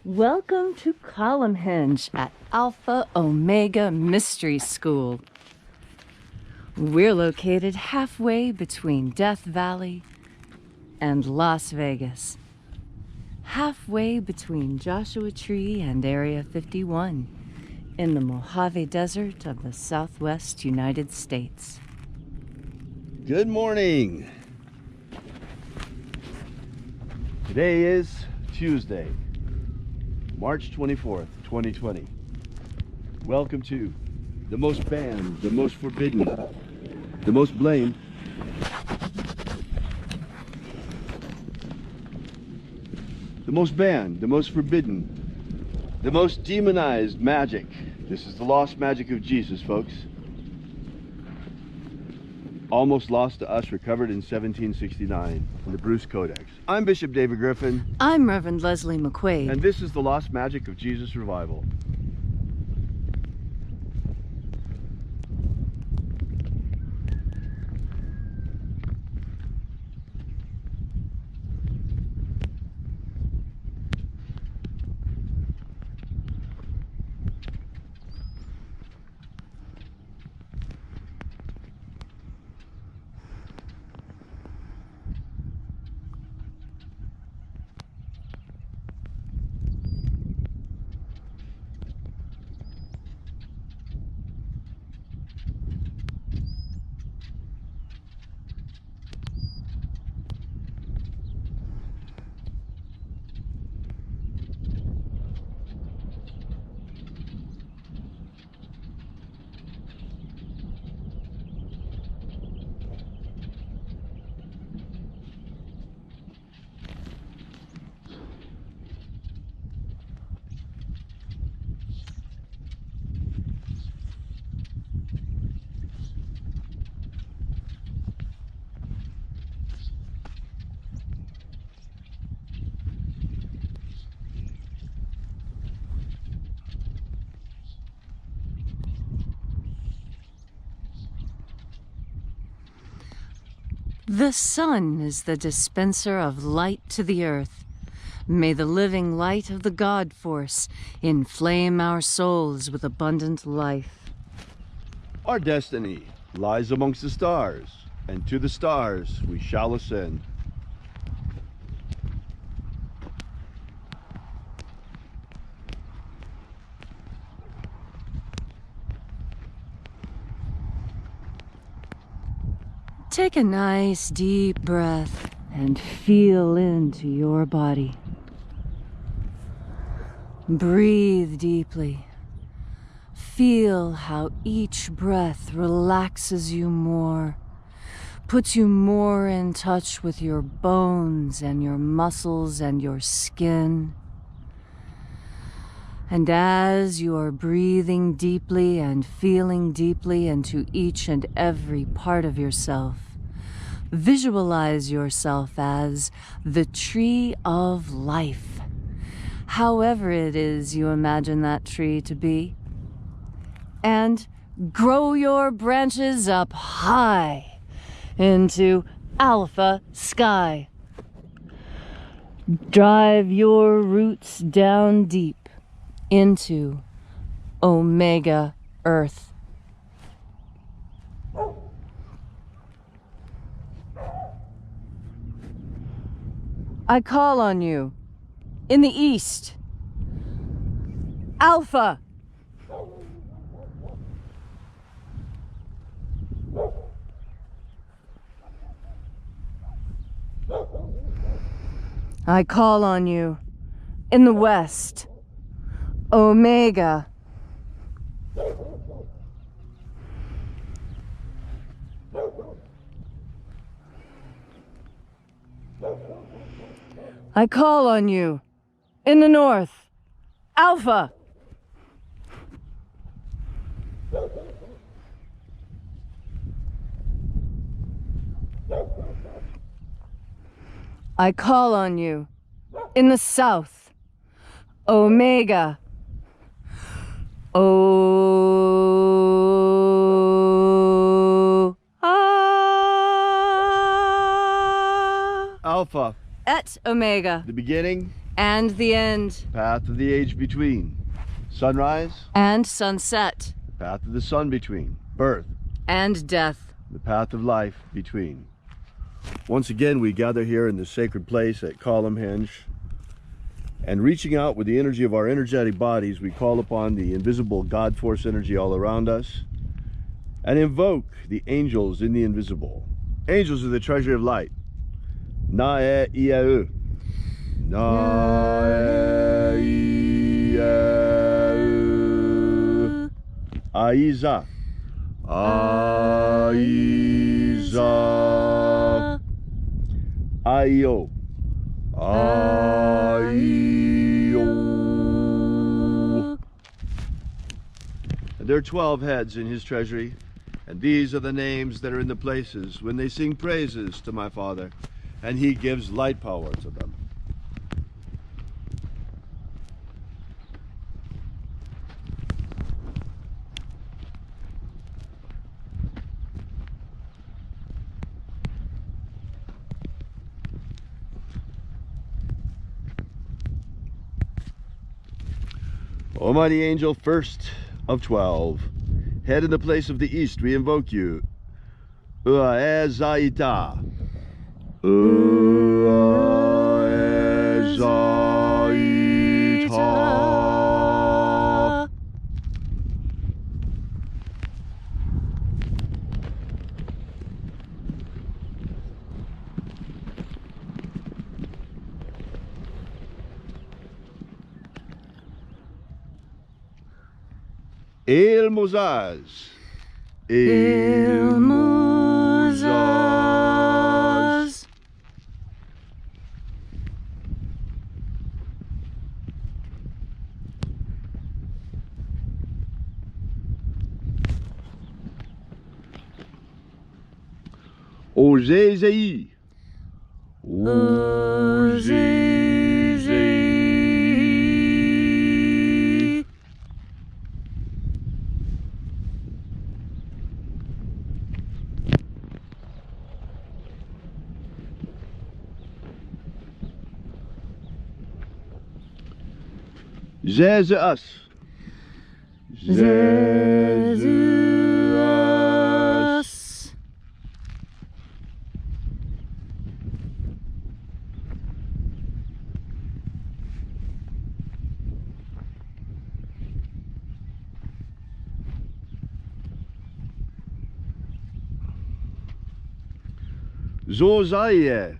Welcome to Column Hinge at Alpha Ωmega Mystery School. We're located halfway between Death Valley and Las Vegas. Halfway between Joshua Tree and Area 51 in the Mojave Desert of the Southwest United States. Good morning. Today is Tuesday, March 24th, 2020. Welcome to the most banned, the most forbidden, the most blamed, the most banned, the most forbidden, the most demonized magic. This is the lost magic of Jesus, folks. Almost lost to us, recovered in 1769 in the Bruce Codex. I'm Bishop David Griffin. I'm Reverend Leslie McQuade. And this is the Lost Magic of Jesus Revival. The sun is the dispenser of light to the earth. May the living light of the God Force inflame our souls with abundant life. Our destiny lies amongst the stars, and to the stars we shall ascend. Take a nice deep breath and feel into your body. Breathe deeply. Feel how each breath relaxes you more, puts you more in touch with your bones and your muscles and your skin. And as you are breathing deeply and feeling deeply into each and every part of yourself, visualize yourself as the tree of life, however it is you imagine that tree to be. And grow your branches up high into alpha sky. Drive your roots down deep into Omega Earth. I call on you in the east. Alpha. I call on you in the west. Omega. I call on you in the north. Alpha. I call on you in the south. Omega. Alpha. Et Omega. The beginning and the end, path of the age between, sunrise, and sunset, path of the sun between, birth, and death, the path of life between. Once again, we gather here in this sacred place at Column Henge, and reaching out with the energy of our energetic bodies, we call upon the invisible God force energy all around us and invoke the angels in the invisible. Angels are the treasury of light. Na-e-ia-u. Na-e-ia-u. Aiza. Aiza. Aio. Aio. And there are 12 heads in his treasury, and these are the names that are in the places when they sing praises to my Father, and he gives light power to them. Almighty Angel, first of 12, head in the place of the east, we invoke you. Uaezaita. Uaezaita. El Mozaz. El Mozaz. Ozezei. Ozezei. Zezeus. Zezeus. Zozaie.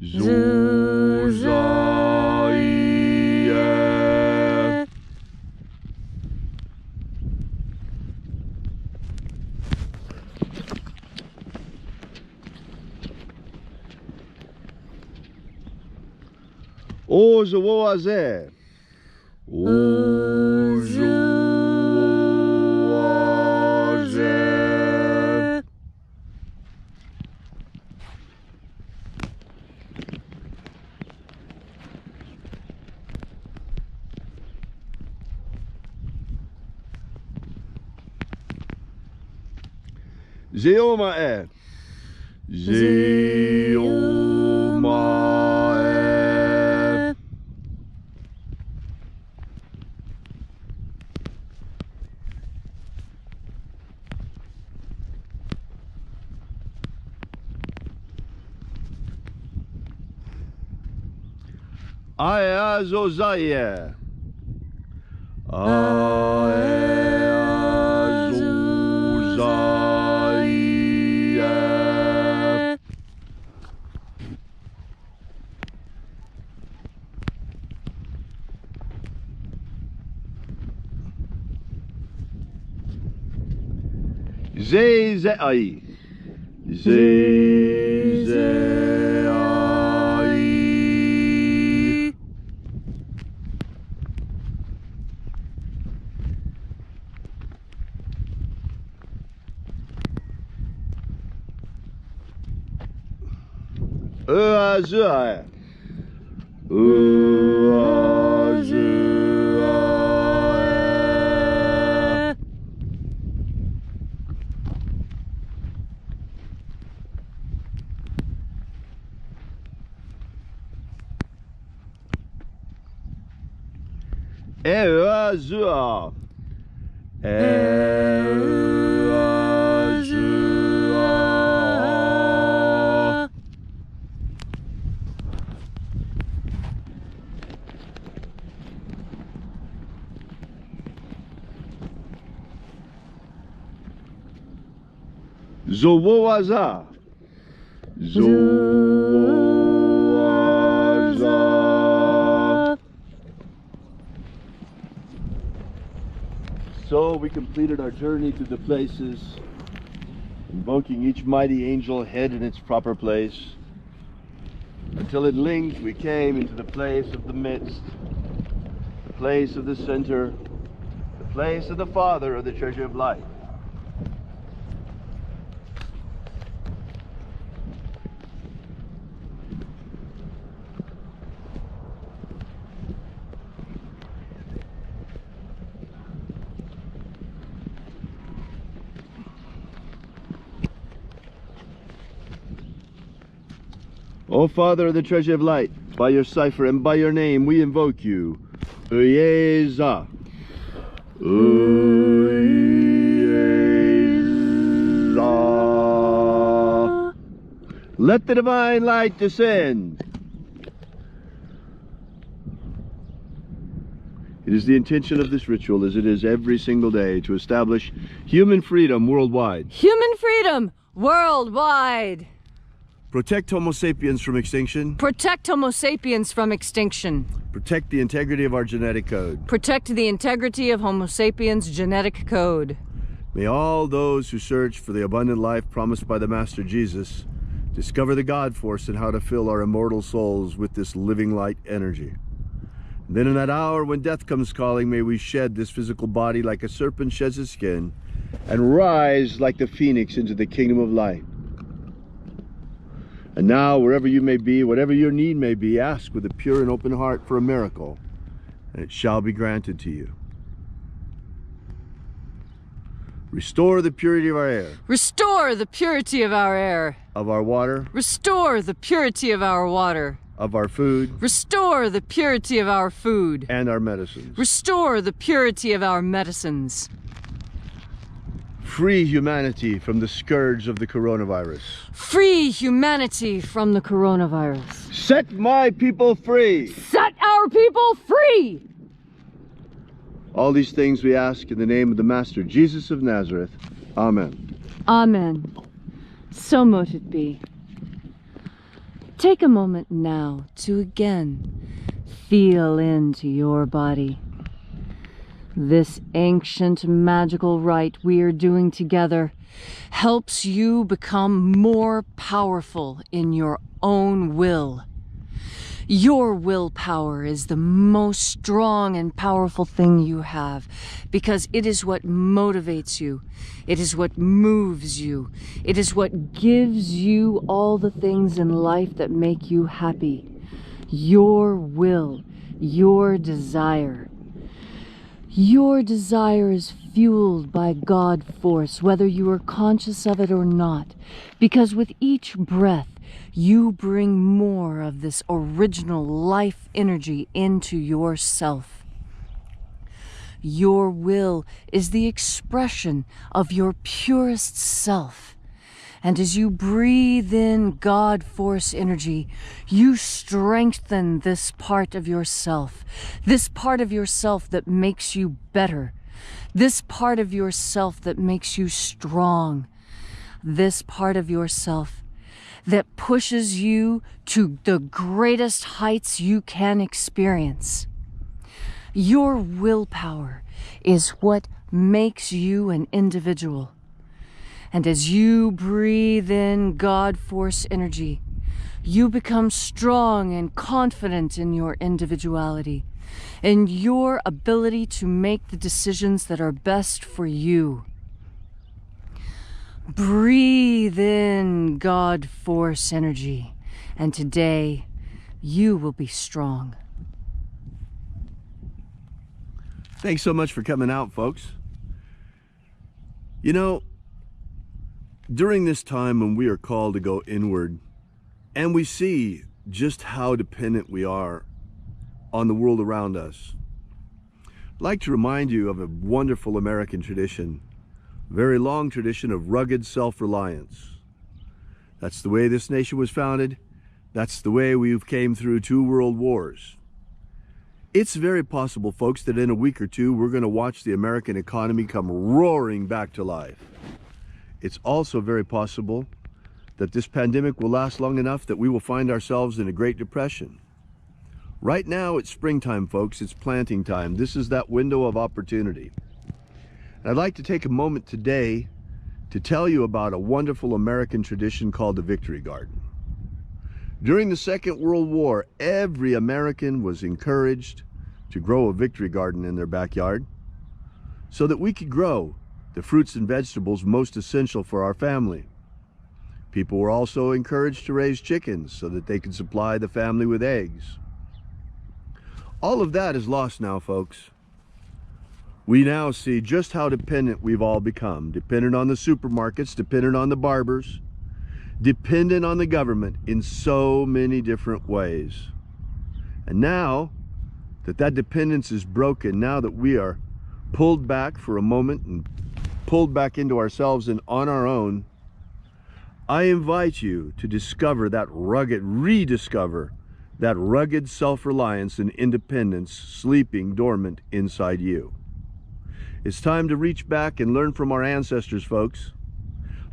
Zozaie. Ozoaze. Ozoaze. Zeomae. Zeomae. Ayazozaie. Ayazozaie. Zezei. Zezei. Uazue. Uazue. Eazua. Eazua. Zowoaza. Zowoaza. So we completed our journey to the places, invoking each mighty angel head in its proper place, until at length we came into the place of the midst, the place of the center, the place of the Father of the treasure of light. O Father of the treasure of light, by your cipher and by your name we invoke you. Uyeza. Uyeza. Let the divine light descend. It is the intention of this ritual, as it is every single day, to establish human freedom worldwide. Human freedom worldwide. Protect Homo sapiens from extinction. Protect Homo sapiens from extinction. Protect the integrity of our genetic code. Protect the integrity of Homo sapiens' genetic code. May all those who search for the abundant life promised by the Master Jesus discover the God force and how to fill our immortal souls with this living light energy. And then in that hour when death comes calling, may we shed this physical body like a serpent sheds his skin and rise like the phoenix into the kingdom of light. And now, wherever you may be, whatever your need may be, ask with a pure and open heart for a miracle, and it shall be granted to you. Restore the purity of our air. Restore the purity of our air. Of our water. Restore the purity of our water. Of our food. Restore the purity of our food. And our medicines. Restore the purity of our medicines. Free humanity from the scourge of the coronavirus. Free humanity from the coronavirus. Set my people free. Set our people free. All these things we ask in the name of the Master Jesus of Nazareth. Amen. Amen. So mote it be. Take a moment now to again feel into your body. This ancient magical rite we are doing together helps you become more powerful in your own will. Your willpower is the most strong and powerful thing you have, because it is what motivates you. It is what moves you. It is what gives you all the things in life that make you happy. Your will, your desire. Your desire is fueled by God force, whether you are conscious of it or not, because with each breath, you bring more of this original life energy into yourself. Your will is the expression of your purest self. And as you breathe in God force energy, you strengthen this part of yourself that makes you better, this part of yourself that makes you strong, this part of yourself that pushes you to the greatest heights you can experience. Your willpower is what makes you an individual. And as you breathe in God force energy, you become strong and confident in your individuality, in your ability to make the decisions that are best for you. Breathe in God force energy, and today you will be strong. Thanks so much for coming out, folks. You know, during this time when we are called to go inward, and we see just how dependent we are on the world around us, I'd like to remind you of a wonderful American tradition, a very long tradition of rugged self-reliance. That's the way this nation was founded. That's the way we've came through 2 world wars. It's very possible, folks, that in a week or two, we're going to watch the American economy come roaring back to life. It's also very possible that this pandemic will last long enough that we will find ourselves in a Great Depression. Right now, it's springtime, folks. It's planting time. This is that window of opportunity. And I'd like to take a moment today to tell you about a wonderful American tradition called the Victory Garden. During the Second World War, every American was encouraged to grow a victory garden in their backyard so that we could grow the fruits and vegetables most essential for our family. People were also encouraged to raise chickens so that they could supply the family with eggs. All of that is lost now, folks. We now see just how dependent we've all become, dependent on the supermarkets, dependent on the barbers, dependent on the government in so many different ways. And now that dependence is broken, now that we are pulled back for a moment and pulled back into ourselves and on our own, I invite you to rediscover that rugged self-reliance and independence sleeping dormant inside you. It's time to reach back and learn from our ancestors, folks.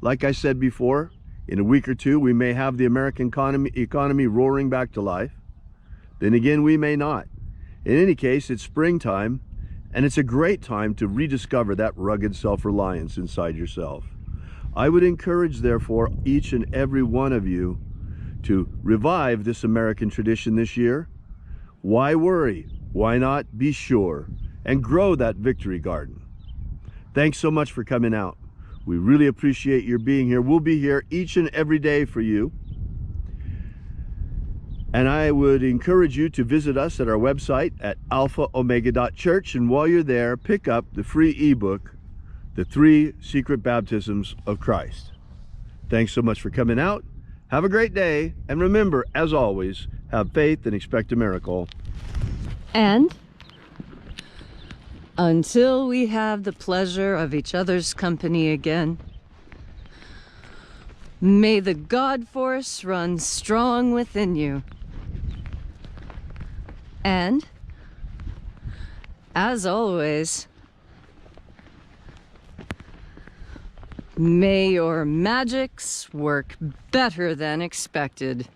Like I said before, in a week or two, we may have the American economy roaring back to life. Then again, we may not. In any case, it's springtime, and it's a great time to rediscover that rugged self-reliance inside yourself. I would encourage, therefore, each and every one of you to revive this American tradition this year. Why worry? Why not be sure and grow that victory garden? Thanks so much for coming out. We really appreciate your being here. We'll be here each and every day for you. And I would encourage you to visit us at our website at alphaomega.church. And while you're there, pick up the free ebook, The 3 Secret Baptisms of Christ. Thanks so much for coming out. Have a great day. And remember, as always, have faith and expect a miracle. And until we have the pleasure of each other's company again, may the God force run strong within you. And, as always, may your magics work better than expected.